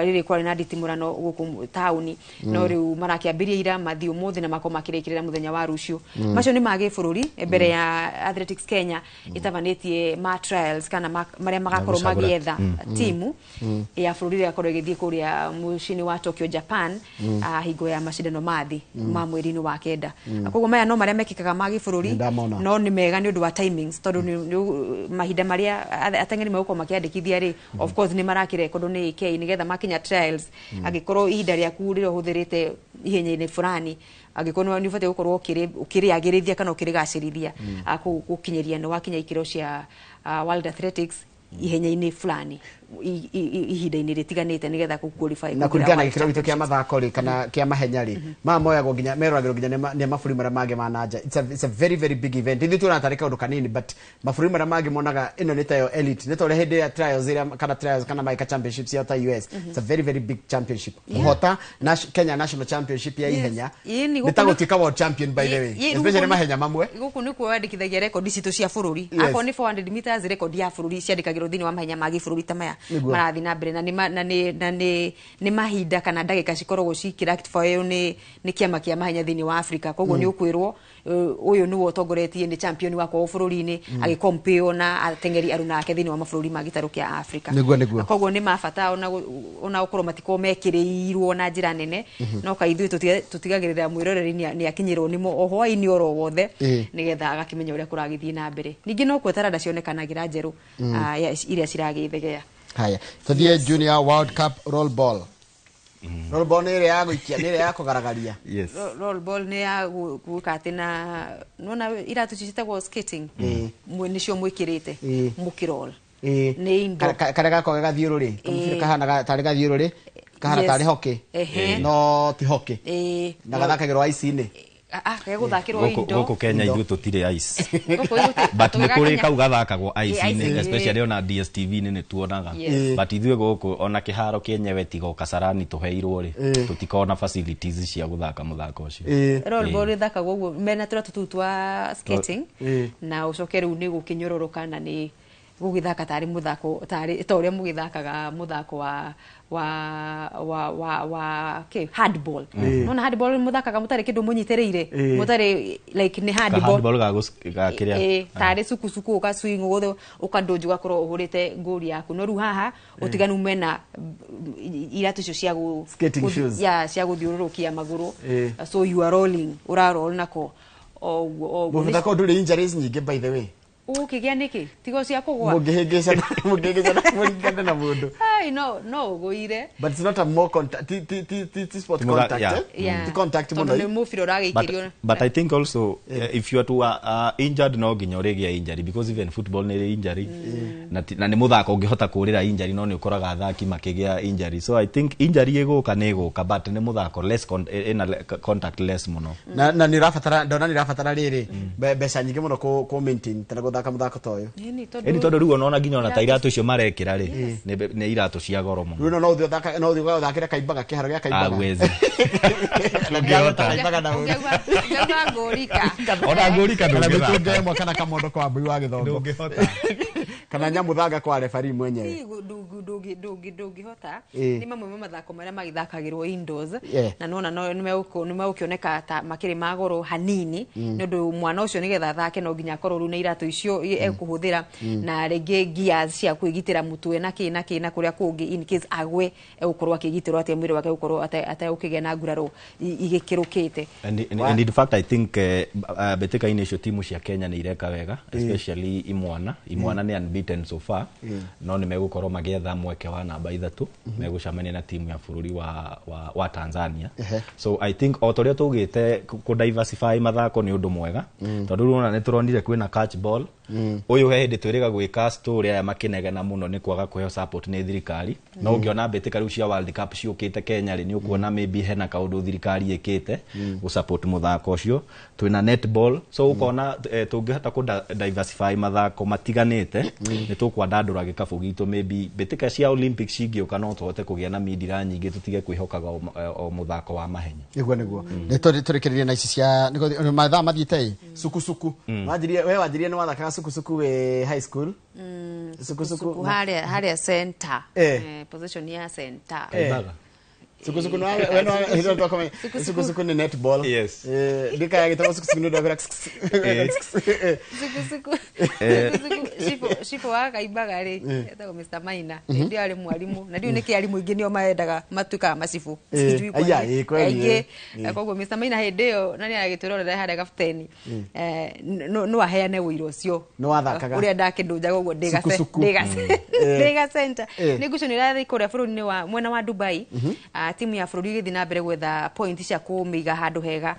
riri kwari na nditimurano guku tauni no riu marakiambiria ira mathi umuthi na makoma kirikirira muthenya wa rucio macio ni magi bururi mbere ya Athletics Kenya itavanitie ma trials kana maria magakorwo magietha timu ya bururi ya korwo igithie kuria mucini wa Tokyo Japan hingo ya mashindano mathi ma mweri-ini wa kenda akogwo maya no maria mekikaga magi bururi no ni mega ni undu wa timings tondu ni mahinda maria atengeri megukwo makiandikithia ri of course ni marakire kondo ni AK nigetha makinya trials agikorwo ihinda riaku riro huthirite ihenya-ini fulani agikorwo ni ubatie gukorwo ukiriagirithia kana ukirigacirithia gukinyeria no wakinya ikiro cia World Athletics ihenya-inĩ fulani ihinda-inĩ rĩtiganĩte nigetha ku-qualify na kuringana gĩkĩro gitũ kĩa mathako rĩ kana kĩa mahenya rĩ moyagwo nginya meroragĩrwo nginya nĩ mabũrũri marĩa mangĩ ma nanja. It's a very very big event. Ithuĩ tũratarĩka ũndũ kanini but mabũrũri marĩa mangĩ monaga ĩno nĩ tayo elite, nĩ ta ũrĩa hĩndĩ ya trials kana Maika championships ya ta US. It's a very very big championship. Kũhota Kenya national championship ya ihenya nĩ ta gũtuĩka world champion by the way, especially mahenya mamwe. Gũkũ nĩ kwandĩkithagia rekondi citũ cia bũrũri. Akorwo nĩ 400 meters rekondi ya bũrũri ciandĩkagĩrwo thĩinĩ wa mahenya ma gĩbũrũri ta maya marathi na mbere na nĩ mahinda kana ndagĩka cikoragwo cikĩractifywo nĩ kĩama kĩa mahenya thĩinĩ wa Africa. Koguo nĩ ũkwĩrwo ũyũ nĩwe ũtongoretie nĩ champion wakwa bũrũri-inĩ agĩkompeo na ateng'eri aruna ake thĩinĩ wa mabũrũri ma gĩtarũ kĩa Africa. Koguo nĩ mabata ona ũkorwo matiko mekĩrĩirwo na njĩra nene no kaithuĩ tũtigagĩrĩra mwĩroreri nĩ akinyĩrwo nĩmo o hwaĩ-inĩ oro wothe nĩgetha agakĩmenya ũrĩa kũragĩthiĩ na mbere. Ningĩ no kuo taranda cionekanagĩra njerũ iria ciragĩthegea. Haya, tũthiĩ Junior World Cup roll ball. Roll ball nĩ ĩrĩa ya gũikia, nĩ ĩrĩa ya kũgaragaria. Yes. Roll ball nĩ ya gũka atĩ na nona iratu citagwo skating nĩcio mwĩkĩrĩte mũkĩroll nĩ indoor karĩa gakoragwo gathiũrũrĩ kamũbira kahana tarĩ gathiũrũrĩ kahana tarĩ hockey no ti hockey na gathakagĩrwo ice-inĩ gũkũ Kenya ithuĩ tũtirĩ ice but nĩ kũrĩ kau gathakagwo ice-inĩ especially ona DSTV-inĩ nĩ tuonaga but ithuĩ gũkũ ona kĩharo kĩenyewe tiga o Kasarani tũheirwo rĩ tũtikona facilities cia gũthaka mũthako ũcio. Roll ball ĩthakagwo ũguo mena tũratu twa skating na ũcoke rĩu nĩ gũkĩnyororoka na nĩ gũgĩthaka tarĩ mũthako tarĩ ta ũrĩa mũgĩthakaga mũthako wa handball. Nona handball mũthakaga mũtarĩ kĩndũ mũnyitĩrĩire mũtarĩ like nĩ handball gakĩrĩa tarĩ suku ũka swing ũgũthe ũkandũnju ũgakorwo ũhũrĩte ngũri yaku no rĩu haha ũtiganu mena iratu icio cia gũthiũrũrũkia magũrũ so you are rolling ũraroll nako mũthako ndũrĩ injuries nyingĩ by the way ukĩgĩa nĩkĩ tigo cia kũgwa mũngĩhĩngĩcana mũringana na mũndũ no ũgũire but it's not a more contact sport contact the contact mũno nĩ mũbira ũragĩikĩrio but I think also if you are to injured no nginya ũrĩgĩa injury because even football nĩ injury na nĩ mũthako ũngĩhota kũrĩra injury no nĩ ũkoraga athaki makĩgĩa injury so I think injury ĩgũka nĩ ĩgũka but nĩ mũthako less contact less mũno na nĩ ũrabatara ndona nĩ ũrabatara rĩrĩ mbeca nyingĩ mũno kũ maintain tena gũthaka mũthako ta ũyũ ĩni tondũ rĩu ona nginya ona ta iratũ icio marekĩra rĩ nĩ iratũ cia goro mũno rĩu no ũthiĩ ũthakĩre kaimbaga kĩharo gĩa kaimbaga ona ngũrika ndũngĩthaka kana kamondo kwa mbui wa gĩthongo kana nyamũthanga kwa referee mwenyewe ndũngĩhota nĩ mamwe ma mathako marĩa magĩthakagĩrwo indoors na nona nĩ megũkĩoneka ta makĩrĩ ma goro hanini nĩ ũndũ mwana ũcio nĩgetha athake no nginya akorwo rĩu na iratũ icio ekũhũthĩra na rĩngĩ gears cia kwĩgitĩra mũtwe na kũrĩa kũngĩ in case agwe egũkorwo akĩgitĩrwo atĩ mwĩrĩ wake gũkorwo ategũkĩgĩa na nguraro igĩkĩrũkĩte. And in fact I think mbĩtĩka-inĩ icio timu cia Kenya nĩ ireka wega especially imwana nĩ unbeaten so far no nĩ megũkorwo magĩetha mweke wa namba 3 megũcamania na timu ya bũrũri wa Tanzania so I think o torĩa tũgĩte ku diversify mathako nĩ ũndũ mwega tondũ rĩu ona nĩ tũronire kwĩna catch ball ũyũ he hĩndĩ twĩrĩga gwĩka story aya makĩnegena mũno nĩ kwaga kũheo support nĩ thirikari no ũngĩona mbĩtĩka rĩu cia World Cup ciũkĩte Kenya rĩ nĩ ũkuona maybe hena kaũndũ thirikari ĩkĩte gũsupport mũthako ũcio twĩna netball so ũkona tũngĩhota kũ diversify mathako matiganĩte nĩ tũkwandandũra gĩkabũ gitũ maybe mbĩtĩka cia Olympics cingĩũka no tũhote kũgĩa na midira nyingĩ tũtige kwĩhokaga o mũthako wa mahenya nĩguo nĩ tũrĩkĩrĩrie na ici cia mathaa mathiĩte suku wanjirie nĩ wathakaga suku high school suku harĩa center position ya center suku no hilo ndo kama suku ni netball ndika gitamo suku ndo ndagora shipo waka ibaga ri etagwo Mr Maina ndio ari mwalimu na ndio niki ari muingi nio maendaga matuka masifu aige koguo Mr Maina hĩndĩ nani agĩtũrorera harĩa kapteni no aheane wĩiro ũcio no athakaga ũrĩa ndakĩndũnjaga ũguo ndiga center nĩ ngucanio irathi kũrĩa bũrũri-inĩ wa mwena wa Dubai timu ya bururi githi na mbere gwetha point cia kumiga handu hega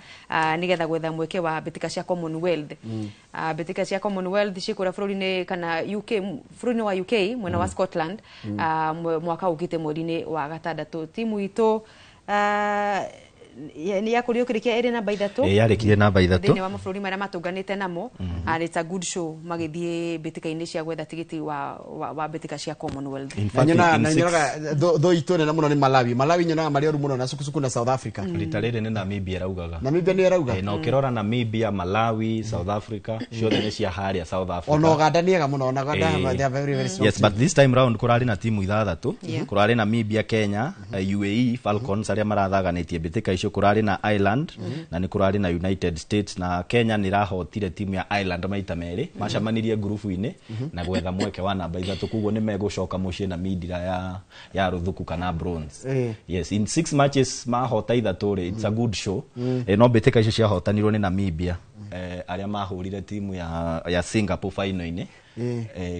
nigetha gwetha mweke wa mbitika cia Commonwealth. Mbitika cia Commonwealth cikura bururi-ini kana UK, bururi-ini wa UK mwena wa Scotland mwaka ukite mweri-ini wa gatandatu. Timu itu ni yakurio kirikia iri namba 3 yarikire namba 3 thini wa mabũrũri marĩa matunganĩte namo, and it's a good show magithie mbĩtĩka-inĩ cia gwetha tigiti wa mbĩtĩka cia Commonwealth. Na nyonaga tho itu nene muno ni Malawi nyonaga marĩ oru muno na sukusuku na South Africa. Rita rĩrĩ nĩ Namibia raugaga. Namibia nĩ rauga na ukirora Namibia, Malawi, South Africa ciothe nĩ cia haria South Africa. Ona Uganda nĩega muno, ona Uganda they are very very strong. Yes, but this time round kurari na timu 6 kurari Namibia, Kenya, UAE Falcons aria marathaganĩtie mbĩtĩka icio, kurari na Ireland na ni kurari na United States, na Kenya ni rahotire timu ya Ireland maita merĩ macamanirie grupu-inĩ na gwetha mweke wa namba 3, kuguo ni megũcoka muciĩ na midira ya ruthuku kana bronze. Yes, in 6 matches mahota 3. It's a good show. No mbĩtĩka icio ciahotanirwo ni Namibia aria mahurire timu ya Singapore final-inĩ.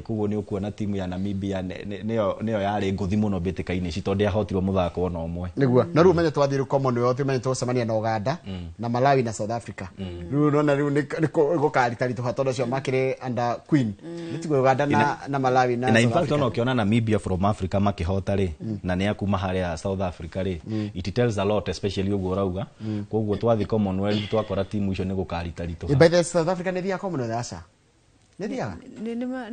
Kuguo ni ukuona timu ya Namibia neo yari nguthi muno mbĩtĩka-inĩ ici tondu yahotirwo muthako ona ũmwe. Niguo na riu menye twathiĩ Commonwealth menye twacemania na Uganda na Malawi na South Africa. Riu nona riu ni gukarita tuhatondo cio makire under Queen nitiguo Uganda na Malawi na South Africa. In fact ona ukiona Namibia from Africa makihota ri na ni akuma haria South Africa ri, it tells a lot, especially uguo rauga. Koguo twathi Commonwealth twakora timu icio ni gukarita rito. By the South Africa ni thia Commonwealth asa Nedia. Nima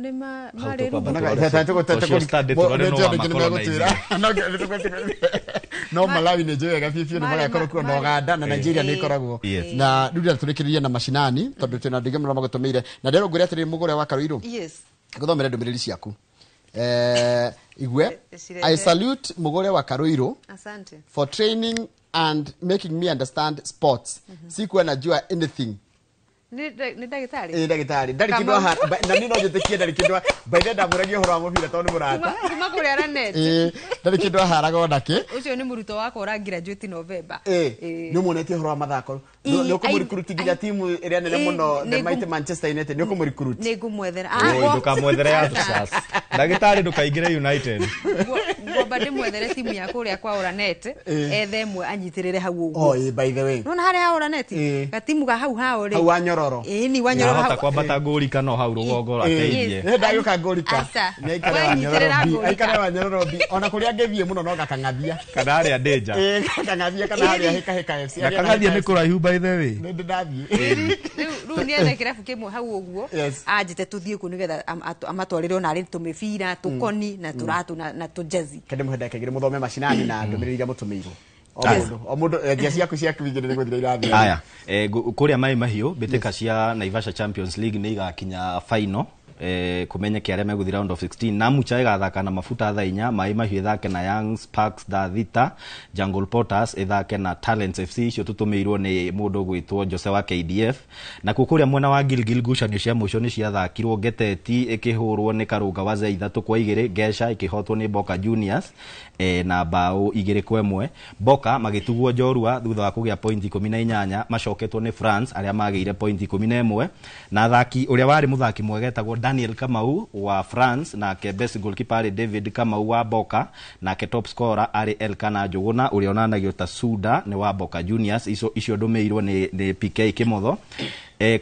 no Malawi ni njega fifio ni magakorwo na Uganda na Nigeria ni ikoragwo na nduria turikiriria na mashinani tondu twina ndige mno magotumire na ndero ngure atiri mugore wa Karuiro. Yes. Guthomera ndumiriri ciaku. Igwe, I salute mugore wa Karuiro. Asante. For training and making me understand sports. Sikuwa najua anything. Ni dagitari. Dagitari. Dari kidoa na nino jetikia dari kidoa. Baida da muragi horo amufira toni murata. Kuma kuri aranet. Dari kidoa harago ndake. Ucio ni muruto wako ora graduate November. Ni monete horo amathako. Ni ukumurikuruti ginya timu iria nene muno the mighty Manchester United ni ukumurikuruti. Ni ngumwethera. Ndukamwethera ya sasa. Dagitari ndukaingire United. Bade mwethere timu ya kuria kwa Oranet ethe mwe anyitirire hau uguo. By the way. Nona hari ha Oranet. Gatimu ga hau hao ri. Hau wanyororo. Ni wanyororo. Hata kwa bata goli kana hau rugongo ateithie. Ndayo ka goli ka. Ni aikara wanyororo bi. Ona kuria ngevie muno no gakangathia. Kana ari a danger. Gakangathia kana ari heka FC. Gakangathia ni kuraihu by the way. Ni ndathie. Riu ni ene kirabu kimwe hau uguo. Ajite tuthie ku nigetha amatwarire ona ari tumifira tukoni na turatu na tujezi. Kende muhenda kagire muthome mashinani na ndumiriri mutumirwo. Omundo jesi yaku cia kwigire guthira irathi. Aya, kuria mai mahiu mbĩtĩka cia Naivasha Champions League ni igakinya final. Kumenyeke aria meguthi round of 16 na Mucha igathaka na Mafuta thaa 4, Mai Mahiu ithake na Young Sparks thaa 6, Jungle Potters ithake na Talents FC. Icio tutumirwo ni mundu gwitwo Jose wa KDF. Na kukuria mwena wa Gilgil ngucanio cia muico ni ciathakirwo, Geteti ikihurwo ni Karunga wa 3-2, Gesha ikihotwo ni Boca Juniors na bao 2-1. Boca magitugwo Njorua thutha wa kugia point 18, macoketwo ni France aria magĩire point 11, na athaki uria wari muthaki mwegetagwo Daniel Kamau wa France na ke best goalkeeper ari David Kamau wa Boca na ke top scorer ari Elkana Njuguna uria onanagio ta Suda ni wa Boca Juniors. Icio ndumirwo ni PK Kimotho.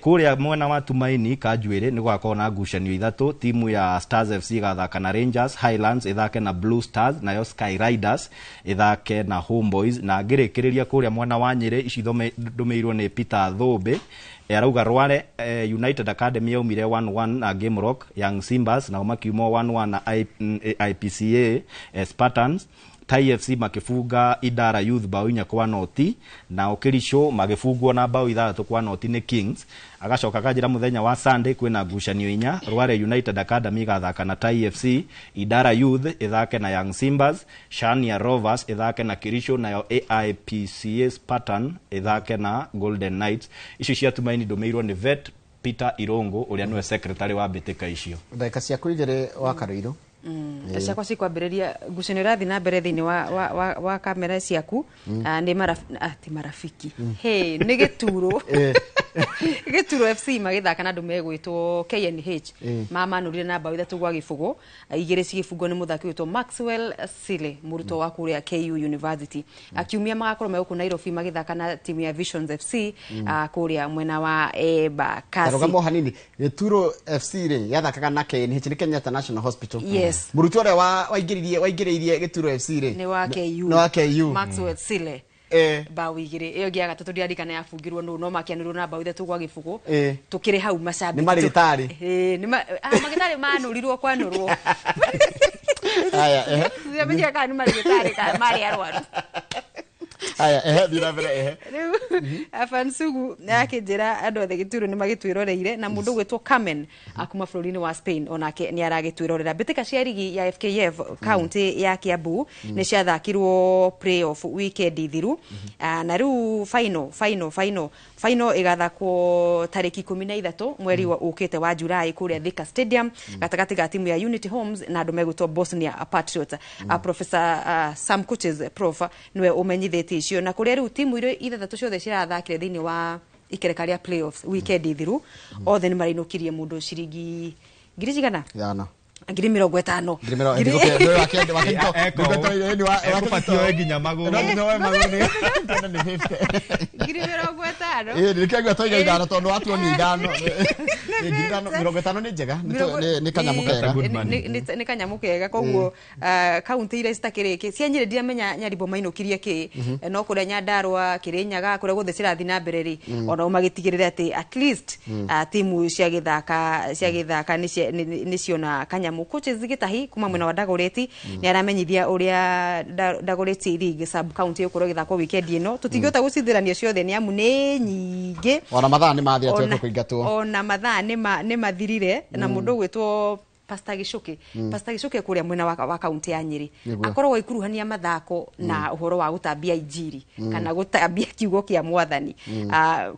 Kuria mwena wa Tumaini Kanjuĩrĩ ni gwakorwo na ngucanio 3. Timu ya Stars FC igathaka na Rangers, Highlands ithake na Blue Stars, nayo Sky Riders ithake na Homeboys. Na ngĩrĩkĩrĩria kuria mwena wa Nyĩrĩ ici ndumirwo ni Peter Thũmbĩ arauga Rware United Academy yaumire 1-1 na Game Rock. Young Simbas na makiumo 1-1 na IPCA Spartans. Tai FC makifunga Idara Youth bao 4 kwa noti, na Okirisho magifungwo na bao 3 kwa noti ni Kings. Agacoka kajira muthenya wa Sunday kwina ngucanio 4. Rware United Academy igathaka na Tai FC, Idara Youth ithake na Young Simbas, Shania Rovers ithake na Kirisho, nayo AIPCA Spartan ithake na Golden Knights. Icio cia Tumaini ndumirwo ni Vet Peter Irongo uria niwe secretary wa mbĩtĩka icio. Ndaka cia kuigire wa Karuiro. Ciakwa cikwambĩrĩria ngucanio irathi na mbere thĩinĩ wa kamera ciaku. Nĩ marafiki. Hey, nĩ gĩturo. Gituro FC magithaka na andu megwitwo KNH mamanurire na bao ithatu gwa gibugo igire cigibugo ni muthaki witwo Maxwell Sile muruto wa kuria KU University akiumia magakorwo me ku Nairobi magithaka na timu ya Visions FC kuria mwena wa Embakasi. Tarogamo hanini Gituro FC ri yathakaga na KNH ni Kenyatta National Hospital. Yes. Muruto ore waingiririe Gituro FC ri ni wa KU. No wa KU. Maxwell Sile. Bao igire iyo gia gatatu ndiarikana yafungirwo no makianirwo na bao ithatu gwa gibugo tukire hau macambi ni marigitari ni magitari manurirwo kwanurwo aya Zia kana ni marigitari kana mari arwaru aya thira mbere Afansugu akijira andu othe Gituro ni magitwiroreire na mundu gwitwo Carmen akuma bũrũri-inĩ wa Spain onake ni aragitwirorera mbitika cia ligi ya FKF county ya Kiambu ni ciathakirwo playoff weekend thiru na riu final igathakwo tariki 13 mweri wa ukite wa Julai kuria Thika Stadium gatagati ga timu ya Unity Homes na andu megwitwo Bosnia Patriots. Professor Sam Coaches prof niwe umenyithĩtie icio na kuria riu timu ile ithatu ciothe cirathakire thiini wa ikerekania playoffs weekend thiru othe ni marainukirie mundu ciringi ngiri cigana yana ngiri 50 ekupatio nginya maguru ngiri 50 nikiagwa toiga ithano tondu watu ni ithano ngiri 50 ni njega ni kanyamukega ni kanyamukega koguo county ile citakiriki cianyire ndiamenya Nyaribo mainukirie ki no kuria Nyandarua Kirinyaga kuria guthe cirathi na mbere ri ona magitigirira ati at least timu cia githaka ni ciona kanyamu Coaches Gitahi kuma mwena wa Dagoretti ni aramenyithia uria Dagoretti League sub county ukoro githako weekend ino tutingihota gucithirania ciothe ni amu ni nyingi ona mathaa ni mathia tweko kuingatwo ona mathaa ni mathirire na mundu gwitwo Pastor Gicuke kuria mwena wa county ya Nyeri akorwo ikuruhania mathako na uhoro wa gutambia injiri kana gutambia kiugo kia mwathani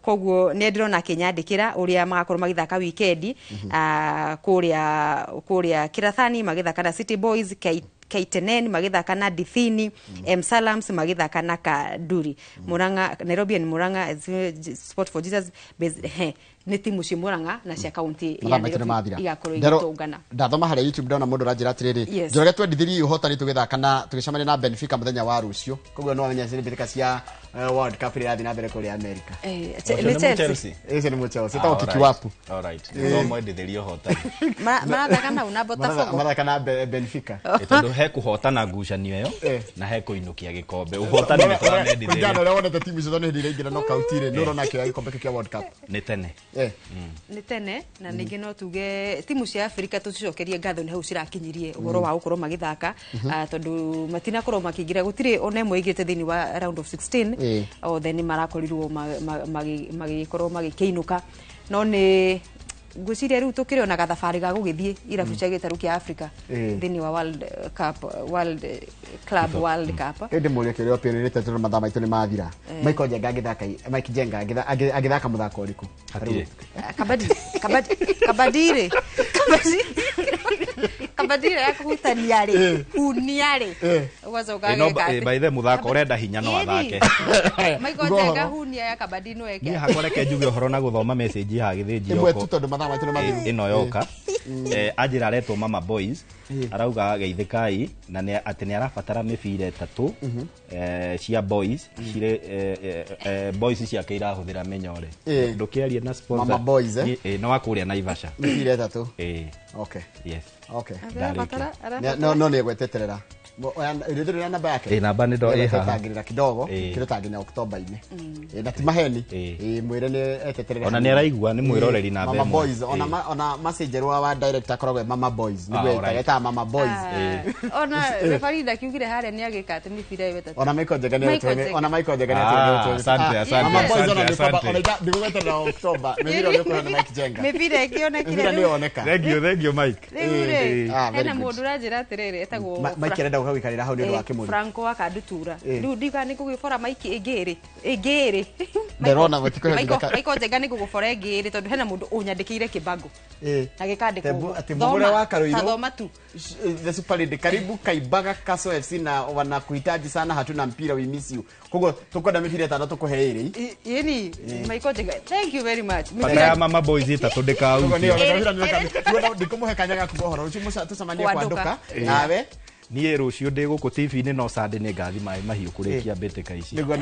koguo ni ndirona kinyandikira uria magakorwo magithaka weekend kuria Kirathani magithaka na City Boys Kaitenen magithaka na Dithini Salams magithaka na Kaduri Muranga Nairobi ni Muranga Sport for Jesus ni timu cia Muranga na cia county ya Nairobi igakorwo igitungana. Ndathoma haria YouTube ndona mundu ranjira atiriri njorege twendithirie uhotani tugithaka na tugicamania na Benfica muthenya wa rucio koguo no amenya ciri mbirika cia World Cup ria thina mbere kuri America Chelsea ese ni mu Chelsea ta ukiki wapu all right no mwendithirie uhotani mathaka na una Botafogo mathaka na Benfica tondu he kuhotana ngucanio iyo na he kuinukia gikombe uhotani ni twanendithirie njano leo na timu icio ni ndirengira no kautire no na kio gikombe kia World Cup ni tene ni tene na ningi no tuge timu cia Africa tucicokerie ngatho ni hau cirakinyirie uhoro wa gukorwo magithaka tondu matina korwo makigira gutire ona imwe igite thini wa round of 16 othe ni marakorirwo magikorwo magikiinuka no ni ngwiciria riu tukiriona gathabari ga gugithie irabu cia gitaru kia Africa thini wa World Cup ende muria kirio pirite turu mathama itu ni mathira Michael Jenga agithaka Mike Jenga agithaka muthako uriku kabadire yakuhutania ri unia ri ugacoka geka by the muthako urenda hinya no athake Michael Jenga hunia ya kabadi no eke ni hakoreke njuge uhoro na guthoma message ha githinji yoko imwe tondu mathama itu ni mathiru ino yoka ajira aretwo Mama Boys arauga geithikai na ni ati ni arabatara mibire 3 cia boys cire boys cia keira huthira menyore ndukiaria na sponsor Mama Boys no akuria na Ivasha mibire 3 okay yes okay no ni gweteterera Ndio namba yake. Namba ni ndo tangirira kidogo kirotanginya Oktoba ine. Na ti maheni. Mwire ni eteterera. Ona ni araigua ni mwiroreri na Mama Boys ona messenger wa director korogwe Mama Boys. Ni gweta Mama Boys. Ona referee kiugire hare ni agikate mibira iwe tatu. Ona Michael Jagani ona Michael Jagani asante Mama Boys ona ni gweta Oktoba. Mibira ni kwa Mike Jenga. Mibira ikionekire. Mibira ni oneka. Thank you Mike. Ena mundu ranjira atiriri etagwo Mike renda ucoka wikarira hau ni ndo wa kimuri Franco akandutura riu ndiga ni kugibora maiki igiri nderona mutiko maiko njenga ni kugubora igiri tondu hena mundu unyandikire kibango na gikandikwo ati mugure wa Karuiro thoma tu the Super League karibu Kaibaga Kaso FC na wanakuhitaji sana, hatuna mpira, we miss you. Kogo tukwenda mipira tano tukuhe iri yeni maiko njenga, thank you very much Pata mama boys itatondeka au ndikumuhe kanyaga kubohora ucio musa tusamanie kwa nduka nawe niä rå cio ndä gå kå TV-inä no sande nä ngathi maä mahiå kå rä kia mbä ka ici niguo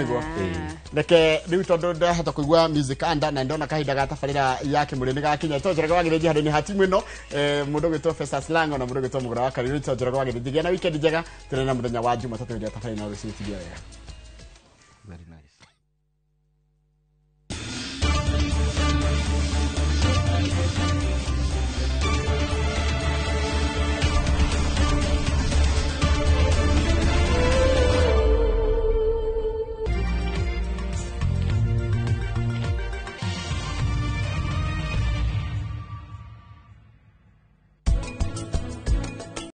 reke rä u tondå ndahota kå igua music anda na ndona kahinda ga tabarä ya kä må rä nä gakinya tonjorega wagä rä handå-inä ha timu ä no må ndå gä two Festus Lango na må ndå gä two må gå ra wa Karuiro tonjorega wagä rä na weekend njega tå na må thenya wa Jumatatå rä a tabarä na rå ciä wega.